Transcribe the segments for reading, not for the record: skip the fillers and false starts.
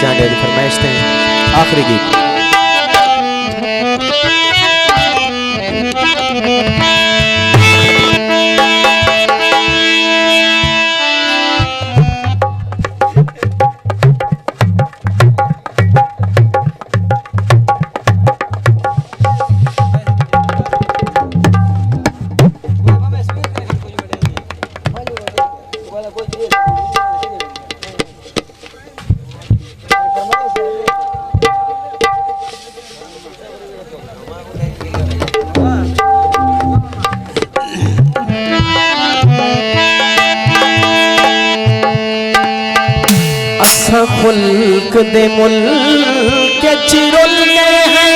चांडिया की फरमाइश थे आखिरी गीत। मुल्क दे मुल्क चिरुल में है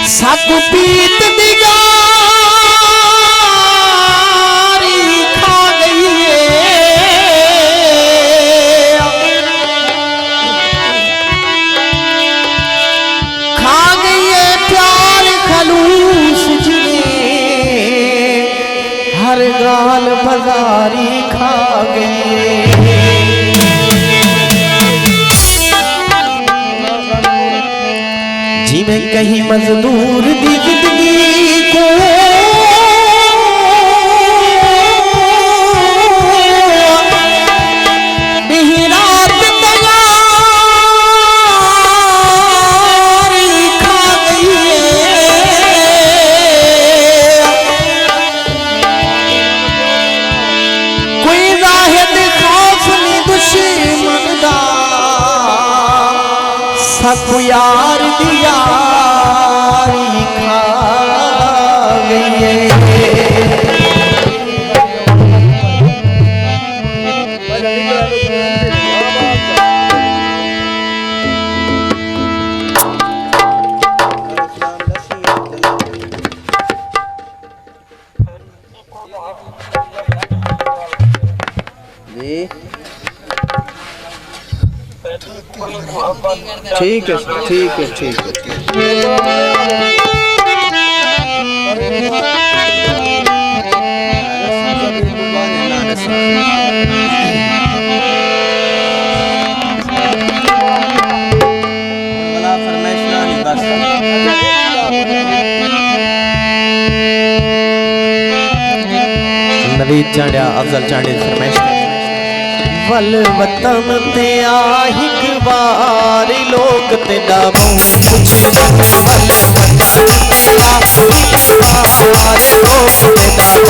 सब पीत दिगारी खा गई है, खा गई है प्यार खलूस हर गाल बाजारी खा गई। जी मैं कहीं मजदूर दी जिंदगी को सबको यार दियारी खा गई है। ठीक है ठीक है ठीक है। नवीद चांडिया अफजल चांडिया फरमाइश वल वतन ते आहिक बार लोग ते डाबू कुछ वल वतन ते आहिक बार लोग ते डाबू